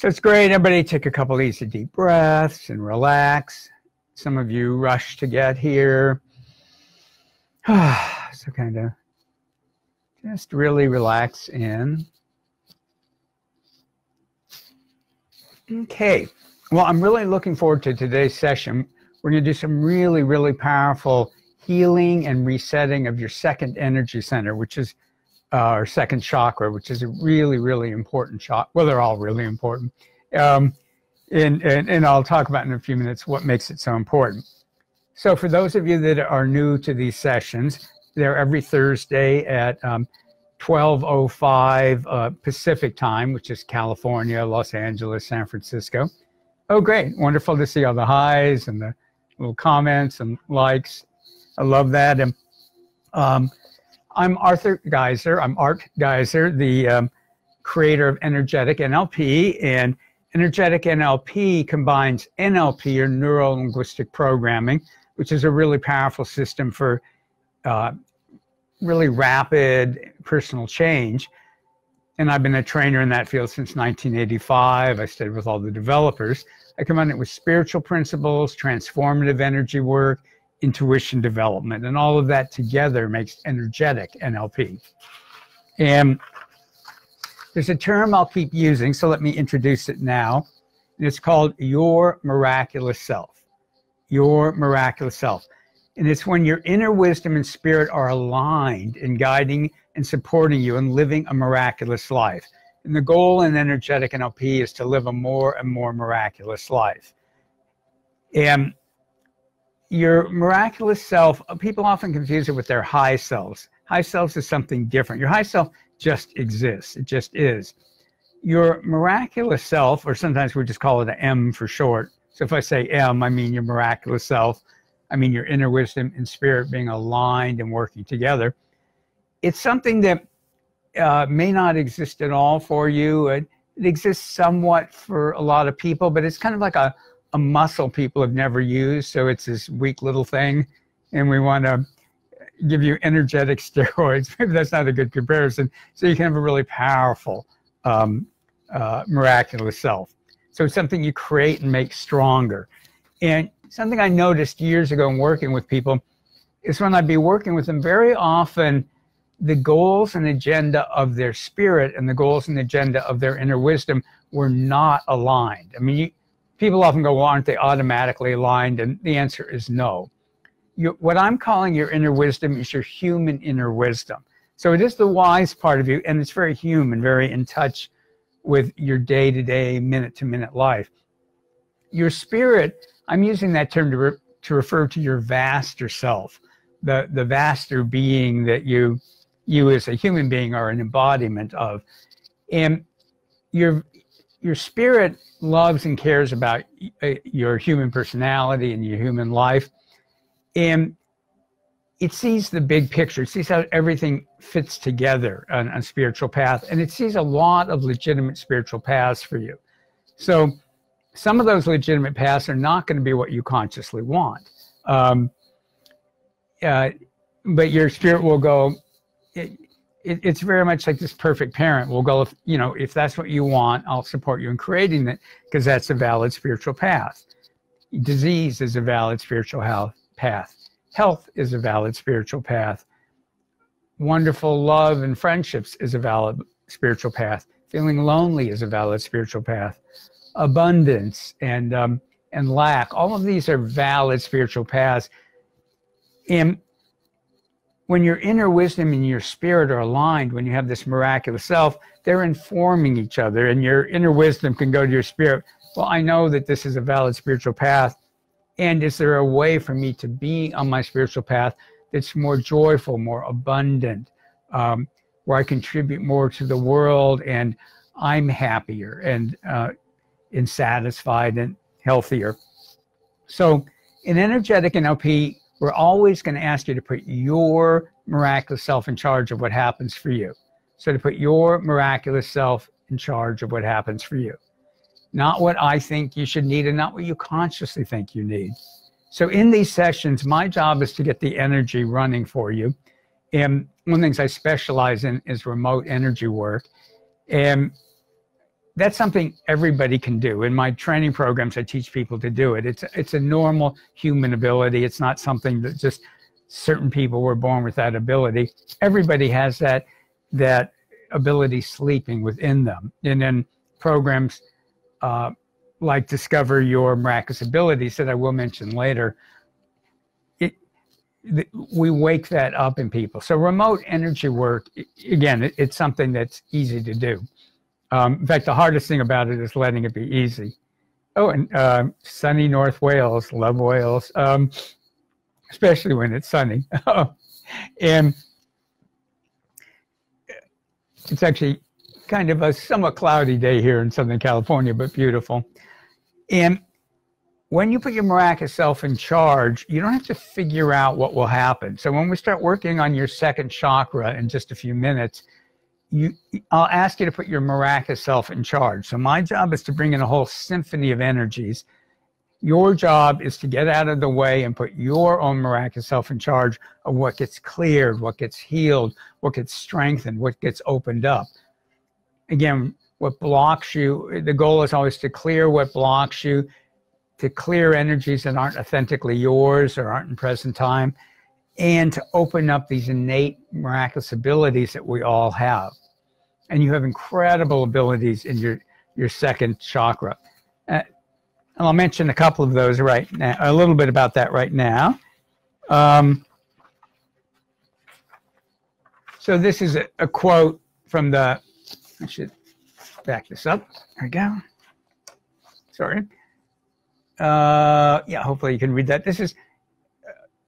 So it's great. Everybody take a couple easy deep breaths and relax. Some of you rush to get here. So kind of just really relax in. Okay. Well, I'm really looking forward to today's session. We're going to do some really, really powerful healing and resetting of your second energy center, which is our second chakra, which is a really, really important chakra. Well, they're all really important. And I'll talk about in a few minutes what makes it so important. So for those of you that are new to these sessions, they're every Thursday at 12:05 Pacific time, which is California, Los Angeles, San Francisco. Oh, great. Wonderful to see all the highs and the little comments and likes. I love that. And I'm Arthur Geiser. I'm Art Geiser, the creator of Energetic NLP. And Energetic NLP combines NLP, or neuro-linguistic programming, which is a really powerful system for really rapid personal change. And I've been a trainer in that field since 1985. I studied with all the developers. I combine it with spiritual principles, transformative energy work, intuition development, and all of that together makes Energetic NLP. And there's a term I'll keep using, so let me introduce it now. And it's called your miraculous self. Your miraculous self. And it's when your inner wisdom and spirit are aligned in guiding and supporting you in living a miraculous life. And the goal in Energetic NLP is to live a more and more miraculous life. And your miraculous self, people often confuse it with their high selves. High selves is something different. Your high self just exists. It just is. Your miraculous self, or sometimes we just call it an M for short. So if I say M, I mean your miraculous self. I mean your inner wisdom and spirit being aligned and working together. It's something that may not exist at all for you. It exists somewhat for a lot of people, but it's kind of like a muscle people have never used. So it's this weak little thing, and we want to give you energetic steroids. Maybe that's not a good comparison. So you can have a really powerful, miraculous self. So it's something you create and make stronger. And something I noticed years ago in working with people is when I'd be working with them, very often the goals and agenda of their spirit and the goals and agenda of their inner wisdom were not aligned. I mean, people often go, well, aren't they automatically aligned? And the answer is no. What I'm calling your inner wisdom is your human inner wisdom. So it is the wise part of you, and it's very human, very in touch with your day-to-day, minute-to-minute life. Your spirit, I'm using that term to refer to your vaster self, the vaster being that you as a human being are an embodiment of. And your spirit loves and cares about your human personality and your human life. And it sees the big picture. It sees how everything fits together on a spiritual path. And it sees a lot of legitimate spiritual paths for you. So some of those legitimate paths are not going to be what you consciously want. But your spirit will go, it's very much like this perfect parent will go, if that's what you want, I'll support you in creating it, because that's a valid spiritual path. Disease is a valid spiritual path. Health is a valid spiritual path. Wonderful love and friendships is a valid spiritual path. Feeling lonely is a valid spiritual path. Abundance and lack, all of these are valid spiritual paths. And when your inner wisdom and your spirit are aligned, when you have this miraculous self, they're informing each other, and your inner wisdom can go to your spirit. Well, I know that this is a valid spiritual path, and is there a way for me to be on my spiritual path that's more joyful, more abundant, where I contribute more to the world, and I'm happier and satisfied and healthier. So in Energetic NLP, we're always going to ask you to put your miraculous self in charge of what happens for you. So to put your miraculous self in charge of what happens for you. Not what I think you should need and not what you consciously think you need. So in these sessions, my job is to get the energy running for you. And one of the things I specialize in is remote energy work. And that's something everybody can do. In my training programs, I teach people to do it. It's a normal human ability. It's not something that just certain people were born with that ability. Everybody has that ability sleeping within them. And in programs like Discover Your Miraculous Abilities that I will mention later, we wake that up in people. So remote energy work, again, it's something that's easy to do. In fact, the hardest thing about it is letting it be easy. Oh, and sunny North Wales, love Wales, especially when it's sunny. And it's actually kind of a somewhat cloudy day here in Southern California, but beautiful. And when you put your miraculous self in charge, you don't have to figure out what will happen. So when we start working on your second chakra in just a few minutes, I'll ask you to put your miraculous self in charge. So my job is to bring in a whole symphony of energies. Your job is to get out of the way and put your own miraculous self in charge of what gets cleared, what gets healed, what gets strengthened, what gets opened up. Again, what blocks you, the goal is always to clear what blocks you, to clear energies that aren't authentically yours or aren't in present time, and to open up these innate miraculous abilities that we all have. And you have incredible abilities in your second chakra. And I'll mention a couple of those right now, a little bit about that right now. So this is a quote from the, I should back this up. There we go. Sorry. Yeah, hopefully you can read that. This is,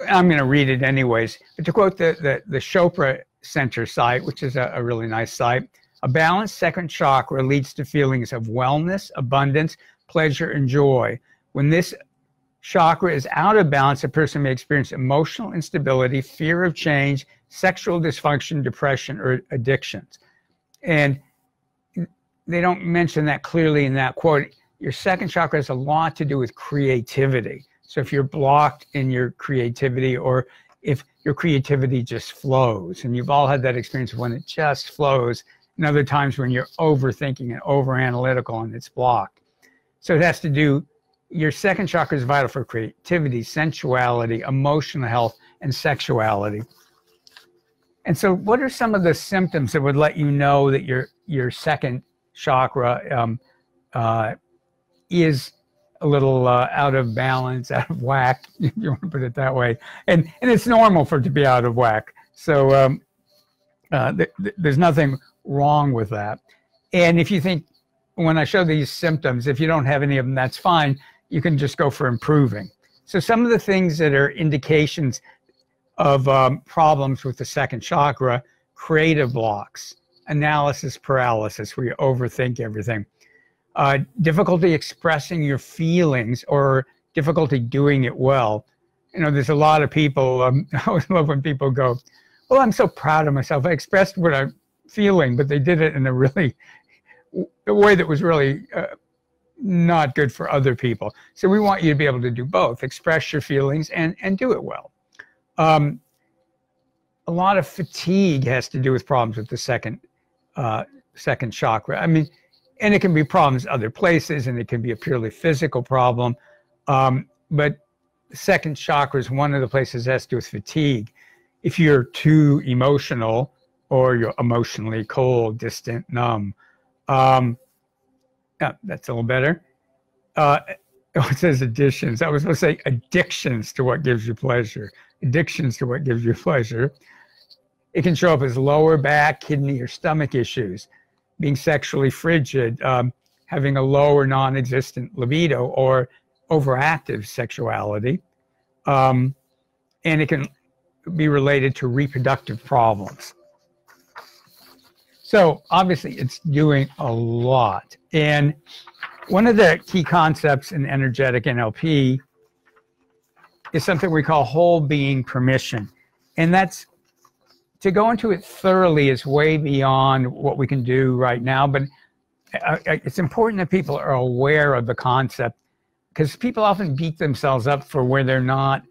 I'm going to read it anyways. But to quote the Chopra Center site, which is a really nice site, a balanced second chakra leads to feelings of wellness, abundance, pleasure, and joy. When this chakra is out of balance, a person may experience emotional instability, fear of change, sexual dysfunction, depression, or addictions. And they don't mention that clearly in that quote. Your second chakra has a lot to do with creativity. So if you're blocked in your creativity, or if your creativity just flows, and you've all had that experience when it just flows, and other times when you're overthinking and over-analytical and it's blocked. So it has to do, your second chakra is vital for creativity, sensuality, emotional health, and sexuality. And so what are some of the symptoms that would let you know that your second chakra is a little out of balance, out of whack, if you want to put it that way. And it's normal for it to be out of whack. So there's nothing wrong with that. And if you think, when I show these symptoms, if you don't have any of them, that's fine. You can just go for improving. So some of the things that are indications of problems with the second chakra: creative blocks, analysis paralysis, where you overthink everything, difficulty expressing your feelings, or difficulty doing it well. You know, there's a lot of people, I always love when people go, well, I'm so proud of myself. I expressed what I'm feeling, but they did it in a way that was really not good for other people. So we want you to be able to do both, express your feelings and do it well. A lot of fatigue has to do with problems with the second chakra. I mean, and it can be problems other places, and it can be a purely physical problem. But the second chakra is one of the places that has to do with fatigue. If you're too emotional, or you're emotionally cold, distant, numb. Yeah, that's a little better. It says additions. I was supposed to say addictions to what gives you pleasure. Addictions to what gives you pleasure. It can show up as lower back, kidney, or stomach issues, being sexually frigid, having a low or non-existent libido, or overactive sexuality. And it can be related to reproductive problems. So obviously it's doing a lot. And one of the key concepts in energetic NLP is something we call whole being permission. And that's, to go into it thoroughly is way beyond what we can do right now, but it's important that people are aware of the concept, because people often beat themselves up for where they're not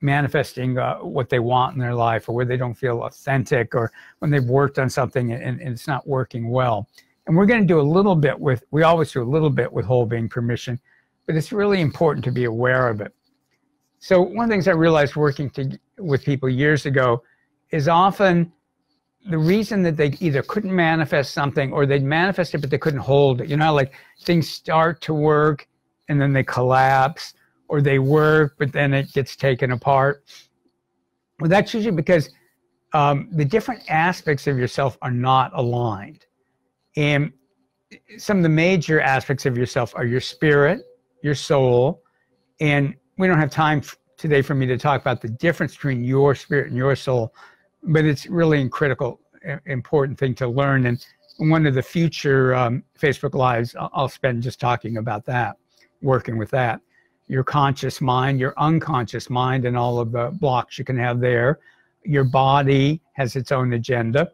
manifesting what they want in their life, or where they don't feel authentic, or when they've worked on something and it's not working well. And we're going to do a little bit with, we always do a little bit with whole being permission, but it's really important to be aware of it. So one of the things I realized working with people years ago is often the reason that they either couldn't manifest something or they'd manifest it, but they couldn't hold it. You know, like things start to work and then they collapse, or they work, but then it gets taken apart. Well, that's usually because the different aspects of yourself are not aligned. And some of the major aspects of yourself are your spirit, your soul, and we don't have time today for me to talk about the difference between your spirit and your soul, but it's really a critical, important thing to learn. And one of the future Facebook Lives, I'll spend just talking about that, working with that. Your conscious mind, your unconscious mind, and all of the blocks you can have there. Your body has its own agenda.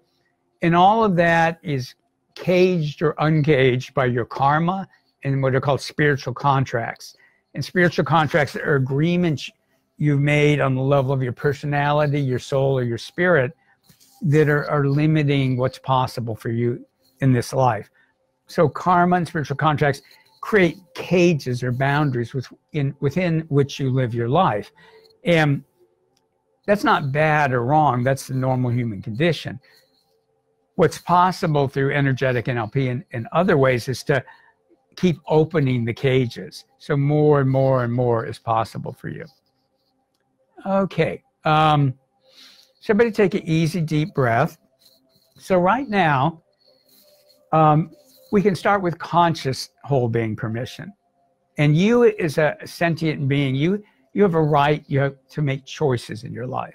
And all of that is caged or uncaged by your karma and what are called spiritual contracts. And spiritual contracts are agreements you've made on the level of your personality, your soul, or your spirit that are limiting what's possible for you in this life. So karma and spiritual contracts create cages or boundaries within which you live your life. And that's not bad or wrong. That's the normal human condition. What's possible through energetic NLP and other ways is to keep opening the cages. So more and more and more is possible for you. Okay. So everybody take an easy, deep breath. So right now, we can start with conscious whole being permission. And you as a sentient being, you have a right, you have to make choices in your life.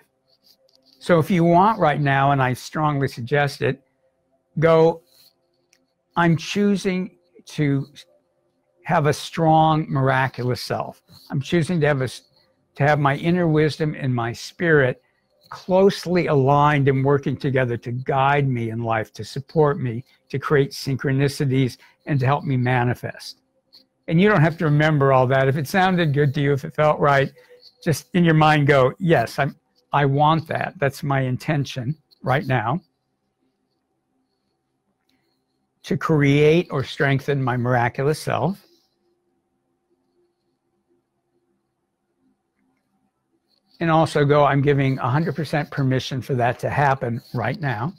So if you want right now, and I strongly suggest it, go, I'm choosing to have a strong, miraculous self. I'm choosing to have my inner wisdom and my spirit closely aligned and working together to guide me in life, to support me, to create synchronicities, and to help me manifest. And you don't have to remember all that. If it sounded good to you, if it felt right, just in your mind go, yes, I want that. That's my intention right now, to create or strengthen my miraculous self. And also go, I'm giving 100% permission for that to happen right now.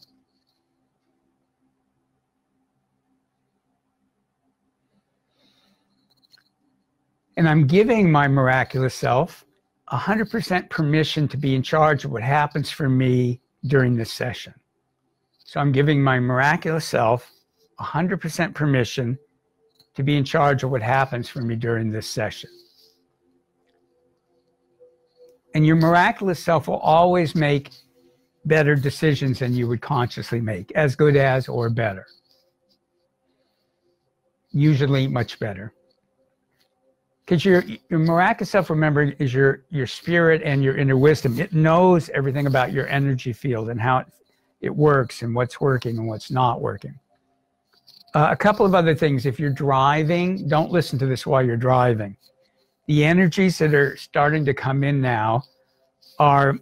And I'm giving my miraculous self 100% permission to be in charge of what happens for me during this session. So I'm giving my miraculous self 100% permission to be in charge of what happens for me during this session. And your miraculous self will always make better decisions than you would consciously make, as good as or better. Usually much better. Because your miraculous self, remember, is your spirit and your inner wisdom. It knows everything about your energy field and how it works and what's working and what's not working. A couple of other things. If you're driving, don't listen to this while you're driving. The energies that are starting to come in now are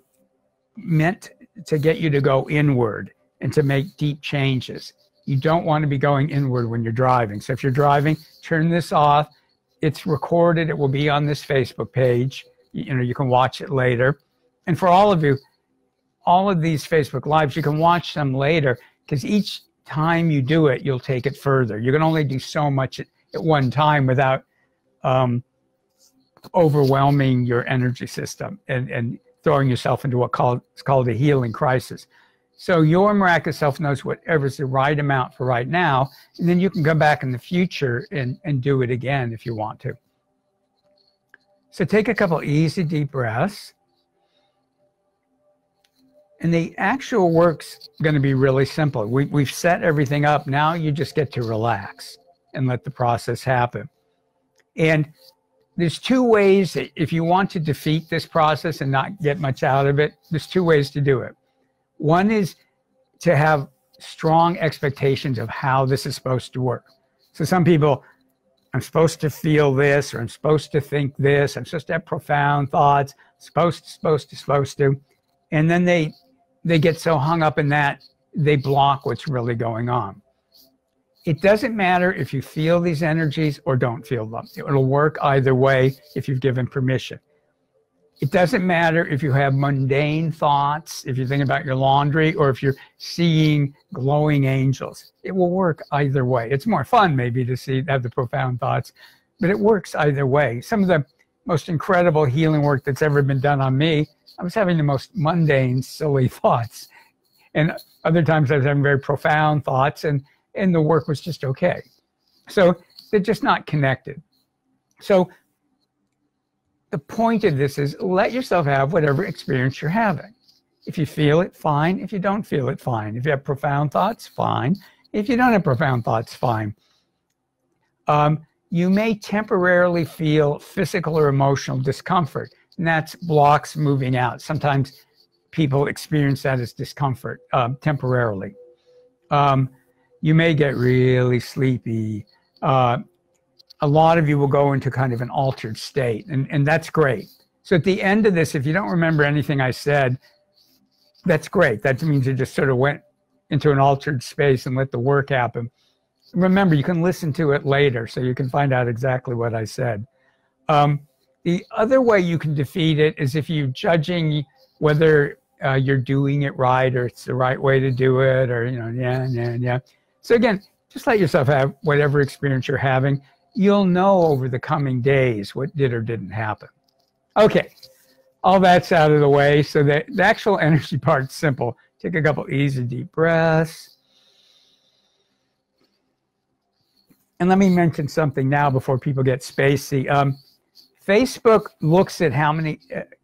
meant to get you to go inward and to make deep changes. You don't want to be going inward when you're driving. So if you're driving, turn this off. It's recorded. It will be on this Facebook page. You can watch it later. And for all of you, all of these Facebook Lives, you can watch them later, because each time you do it, you'll take it further. You can only do so much at one time without overwhelming your energy system and throwing yourself into what's called a healing crisis. So your miraculous self knows whatever's the right amount for right now, and then you can come back in the future and do it again if you want to. So take a couple easy deep breaths. And the actual work's going to be really simple. We've set everything up. Now you just get to relax and let the process happen. And there's two ways that if you want to defeat this process and not get much out of it, there's two ways to do it. One is to have strong expectations of how this is supposed to work. So some people, I'm supposed to feel this, or I'm supposed to think this, I'm supposed to have profound thoughts, supposed to. And then they get so hung up in that, they block what's really going on. It doesn't matter if you feel these energies or don't feel them. It'll work either way if you've given permission. It doesn't matter if you have mundane thoughts, if you're thinking about your laundry, or if you're seeing glowing angels. It will work either way. It's more fun maybe to have the profound thoughts, but it works either way. Some of the most incredible healing work that's ever been done on me, I was having the most mundane, silly thoughts. And other times I was having very profound thoughts, and the work was just okay. So they're just not connected. So the point of this is let yourself have whatever experience you're having. If you feel it, fine. If you don't feel it, fine. If you have profound thoughts, fine. If you don't have profound thoughts, fine. You may temporarily feel physical or emotional discomfort, and that's blocks moving out. Sometimes people experience that as discomfort temporarily. You may get really sleepy. A lot of you will go into kind of an altered state, and that's great. So at the end of this, if you don't remember anything I said, that's great. That means you just sort of went into an altered space and let the work happen. Remember, you can listen to it later so you can find out exactly what I said. The other way you can defeat it is if you're judging whether you're doing it right or it's the right way to do it, or, yeah. So again, just let yourself have whatever experience you're having. You'll know over the coming days what did or didn't happen. Okay, all that's out of the way. So the actual energy part's simple. Take a couple easy deep breaths. And let me mention something now before people get spacey. Facebook looks at how many,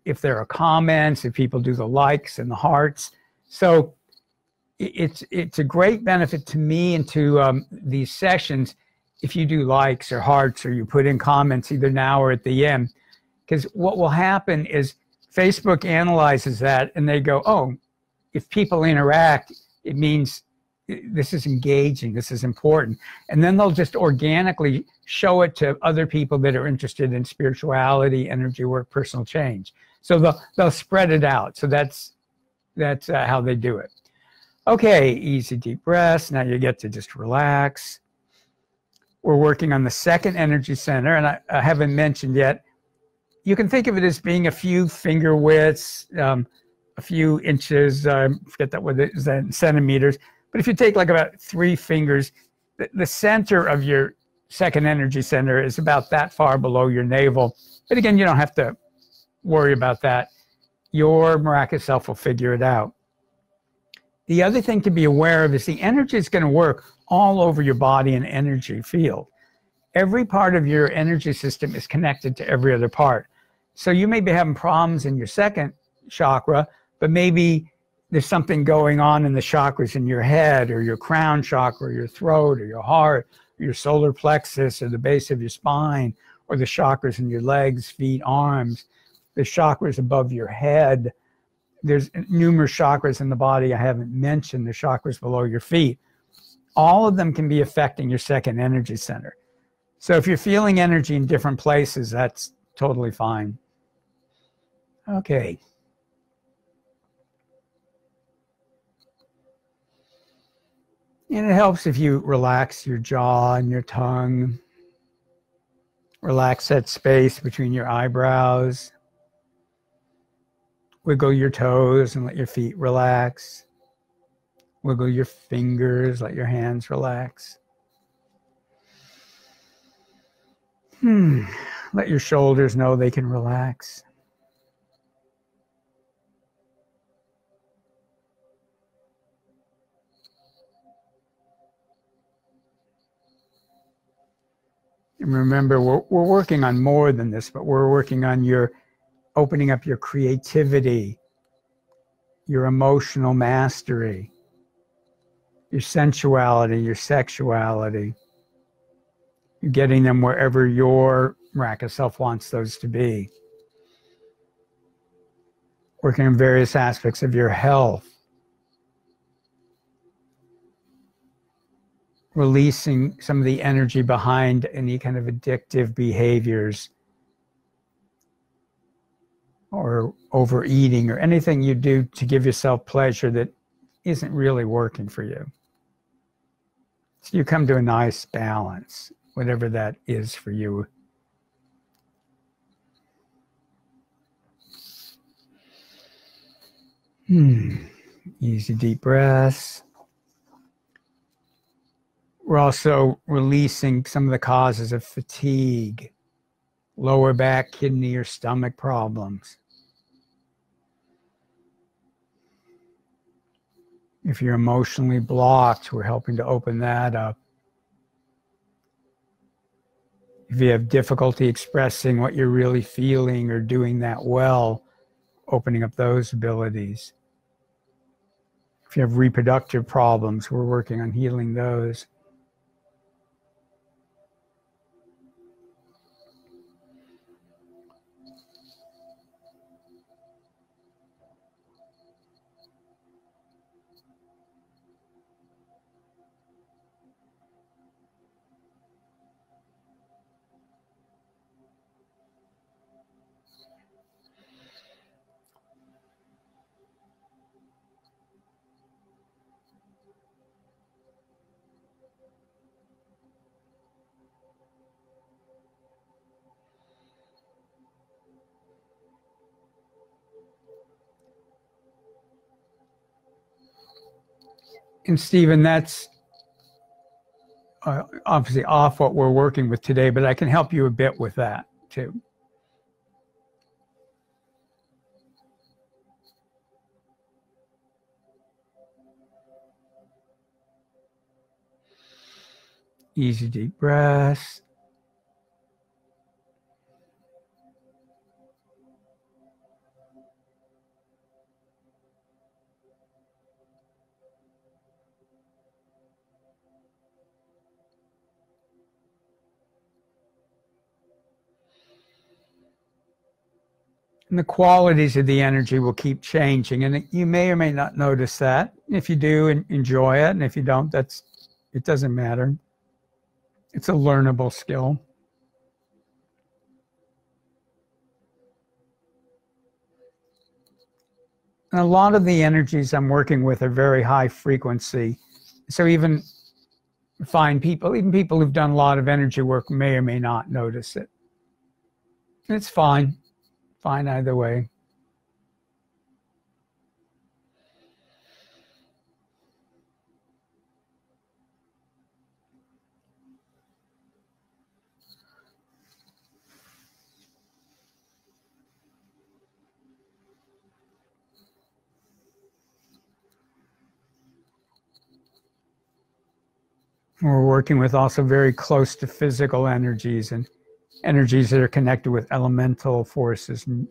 if there are comments, if people do the likes and the hearts. So it's a great benefit to me and to these sessions if you do likes or hearts, or you put in comments either now or at the end. Because what will happen is Facebook analyzes that and they go, oh, if people interact, it means this is engaging, this is important. And then they'll just organically show it to other people that are interested in spirituality, energy work, personal change. So they'll spread it out. So that's how they do it. Okay, easy deep breaths. Now you get to just relax. We're working on the second energy center, and I haven't mentioned yet. You can think of it as being a few finger widths, a few inches, forget that what it is in centimeters. But if you take like about 3 fingers, the center of your second energy center is about that far below your navel. But again, you don't have to worry about that. Your miraculous self will figure it out. The other thing to be aware of is the energy is going to work all over your body and energy field. Every part of your energy system is connected to every other part. So you may be having problems in your second chakra, but maybe there's something going on in the chakras in your head, or your crown chakra, or your throat, or your heart, or your solar plexus, or the base of your spine, or the chakras in your legs, feet, arms, the chakras above your head. There's numerous chakras in the body I haven't mentioned, the chakras below your feet. All of them can be affecting your second energy center. So if you're feeling energy in different places, that's totally fine. Okay. And it helps if you relax your jaw and your tongue. Relax that space between your eyebrows. Wiggle your toes and let your feet relax. Wiggle your fingers, let your hands relax. Let your shoulders know they can relax. And remember, we're working on more than this, but we're working on your opening up your creativity, your emotional mastery, your sensuality, your sexuality. You're getting them wherever your miraculous self wants those to be. Working on various aspects of your health. Releasing some of the energy behind any kind of addictive behaviors, or overeating, or anything you do to give yourself pleasure that isn't really working for you. So you come to a nice balance, whatever that is for you. Easy deep breaths. We're also releasing some of the causes of fatigue, lower back, kidney, or stomach problems. If you're emotionally blocked, we're helping to open that up. If you have difficulty expressing what you're really feeling or doing that well, opening up those abilities. If you have reproductive problems, we're working on healing those. And Stephen, that's obviously off what we're working with today, but I can help you a bit with that too. Easy deep breaths. And the qualities of the energy will keep changing. And you may or may not notice that. If you do, enjoy it. And if you don't, it doesn't matter. It's a learnable skill. And a lot of the energies I'm working with are very high frequency. So even fine people, even people who've done a lot of energy work may or may not notice it. It's fine. Fine either way. We're working with also very close to physical energies and energies that are connected with elemental forces and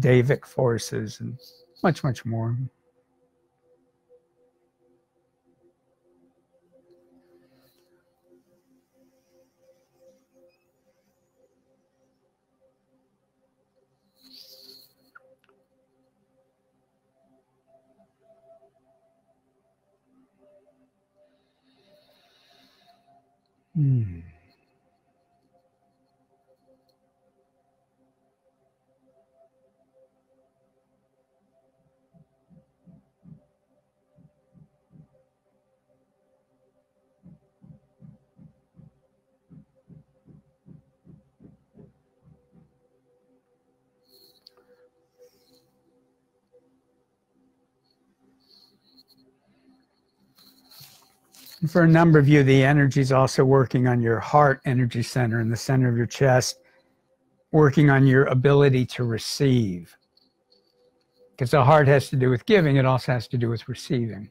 Davic forces and much, much more. For a number of you, the energy is also working on your heart energy center in the center of your chest, working on your ability to receive. Because the heart has to do with giving, it also has to do with receiving.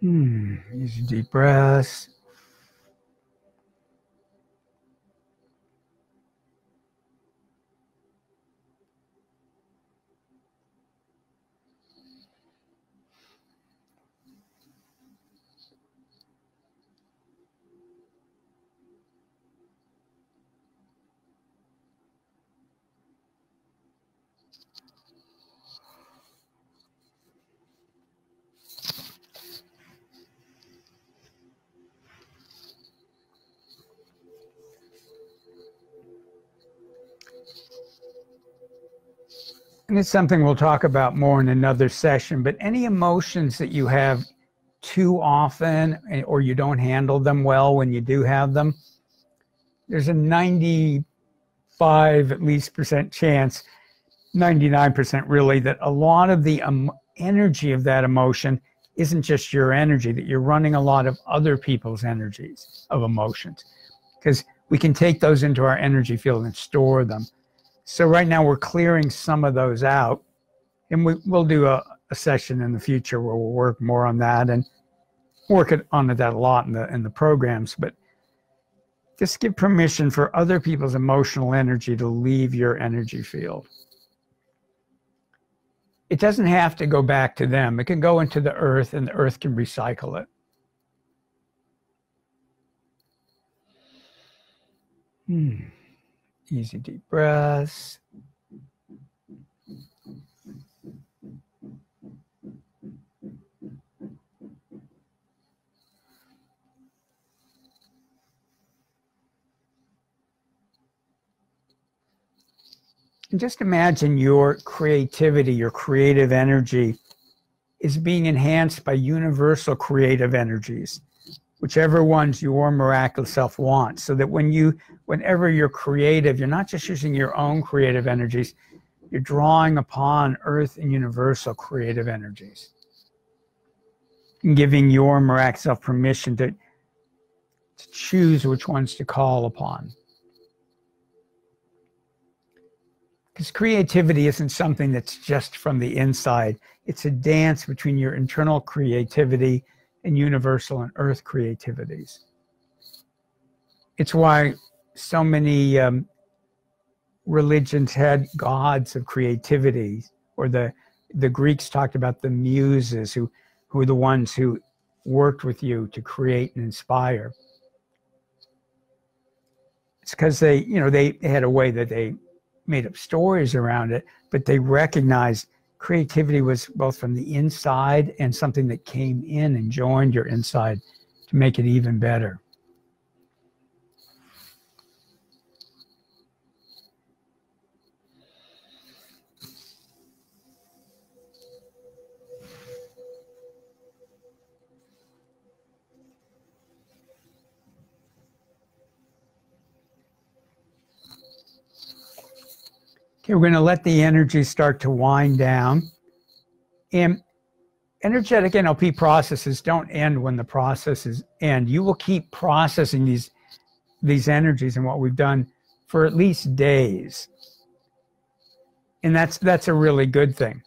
Easy deep breaths. And it's something we'll talk about more in another session, but any emotions that you have too often or you don't handle them well when you do have them, there's a 95 at least percent chance, 99% really, that a lot of the energy of that emotion isn't just your energy, that you're running a lot of other people's energies of emotions, because we can take those into our energy field and store them. So right now we're clearing some of those out, and we'll do a session in the future where we'll work more on that and work on that a lot in the programs. But just give permission for other people's emotional energy to leave your energy field. It doesn't have to go back to them. It can go into the earth, and the earth can recycle it. Easy deep breaths. And just imagine your creativity, your creative energy is being enhanced by universal creative energies, whichever ones your miraculous self wants, so that whenever you're creative, you're not just using your own creative energies, you're drawing upon earth and universal creative energies, and giving your miraculous self permission to choose which ones to call upon. Because creativity isn't something that's just from the inside. It's a dance between your internal creativity and universal and earth creativities. It's why so many religions had gods of creativity, or the Greeks talked about the muses, who were the ones who worked with you to create and inspire. It's because they had a way that they made up stories around it, but they recognized creativity was both from the inside and something that came in and joined your inside to make it even better. Okay, we're going to let the energy start to wind down. And energetic NLP processes don't end when the processes end. You will keep processing these energies and what we've done for at least days. And that's a really good thing.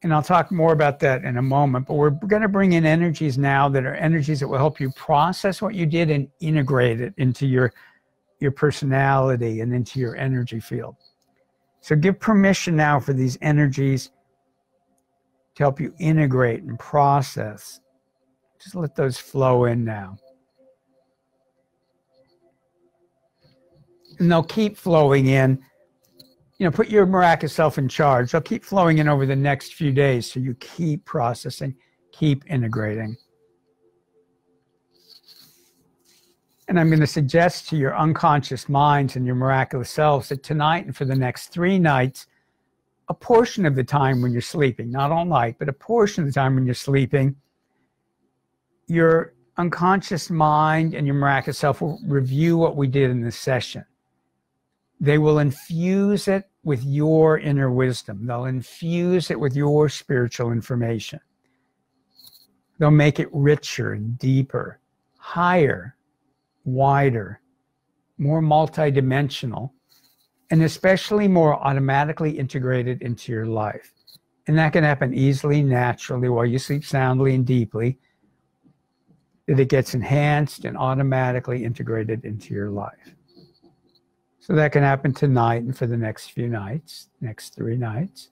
And I'll talk more about that in a moment, but we're going to bring in energies now that are energies that will help you process what you did and integrate it into your personality and into your energy field. So give permission now for these energies to help you integrate and process. Just let those flow in now. And they'll keep flowing in. Put your miraculous self in charge. They'll keep flowing in over the next few days, so you keep processing, keep integrating. And I'm going to suggest to your unconscious minds and your miraculous selves that tonight and for the next 3 nights, a portion of the time when you're sleeping, not all night, but a portion of the time when you're sleeping, your unconscious mind and your miraculous self will review what we did in this session. They will infuse it with your inner wisdom. They'll infuse it with your spiritual information. They'll make it richer and deeper, higher, wider, more multidimensional, and especially more automatically integrated into your life. And that can happen easily, naturally, while you sleep soundly and deeply, that it gets enhanced and automatically integrated into your life. So that can happen tonight and for the next few nights, next 3 nights.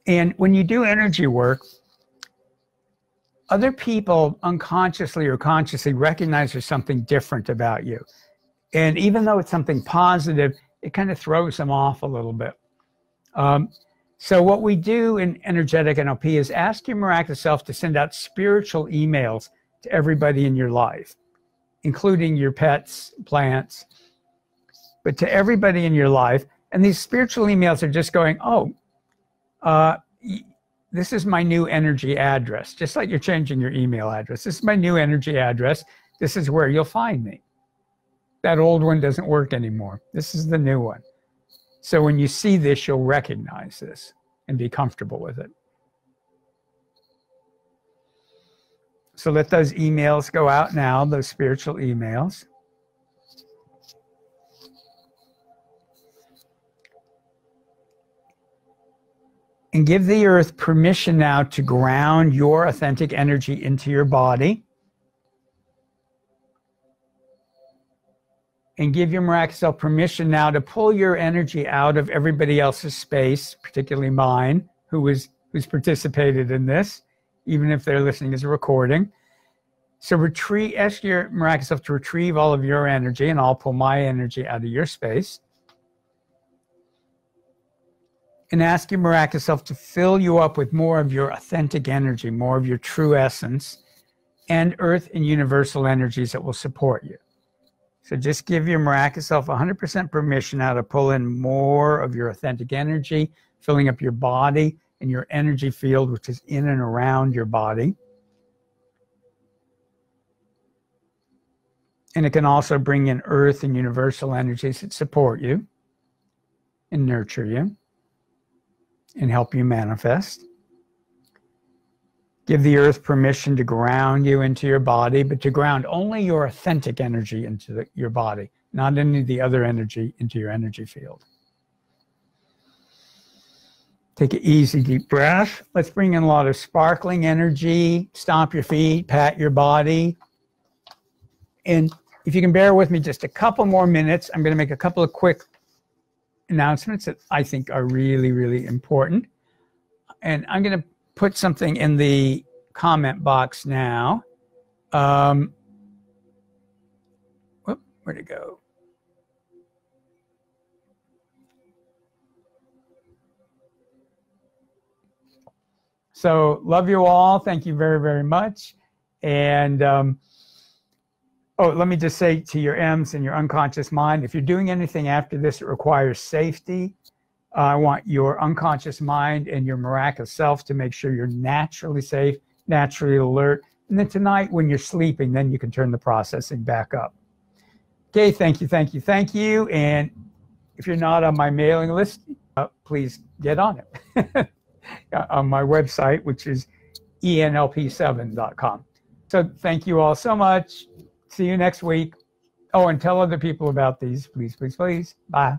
And when you do energy work, other people unconsciously or consciously recognize there's something different about you. And even though it's something positive, it kind of throws them off a little bit. So what we do in Energetic NLP is ask your miraculous self to send out spiritual emails to everybody in your life, including your pets, plants, but to everybody in your life. And these spiritual emails are just going, oh, this is my new energy address, just like you're changing your email address. This is my new energy address. This is where you'll find me. That old one doesn't work anymore. This is the new one. So when you see this, you'll recognize this and be comfortable with it. So let those emails go out now, those spiritual emails. And give the earth permission now to ground your authentic energy into your body. And give your miraculous self permission now to pull your energy out of everybody else's space, particularly mine, who's participated in this, even if they're listening as a recording. So ask your miraculous self to retrieve all of your energy, and I'll pull my energy out of your space. And ask your miraculous self to fill you up with more of your authentic energy, more of your true essence, and earth and universal energies that will support you. So just give your miraculous self 100% permission now to pull in more of your authentic energy, filling up your body and your energy field, which is in and around your body. And it can also bring in earth and universal energies that support you and nurture you and help you manifest. Give the earth permission to ground you into your body, but to ground only your authentic energy into your body, not any of the other energy into your energy field. Take an easy, deep breath. Let's bring in a lot of sparkling energy. Stomp your feet, pat your body. And if you can bear with me just a couple more minutes, I'm going to make a couple of quick announcements that I think are really, really important. And I'm going to put something in the comment box now. Where'd it go? So love you all. Thank you very, very much. And let me just say to your M's and your unconscious mind, if you're doing anything after this that requires safety, I want your unconscious mind and your miraculous self to make sure you're naturally safe, naturally alert. And then tonight when you're sleeping, then you can turn the processing back up. Okay, thank you, thank you, thank you. And if you're not on my mailing list, please get on it on my website, which is enlp7.com. So thank you all so much. See you next week. Oh, and tell other people about these, please, please, please. Bye.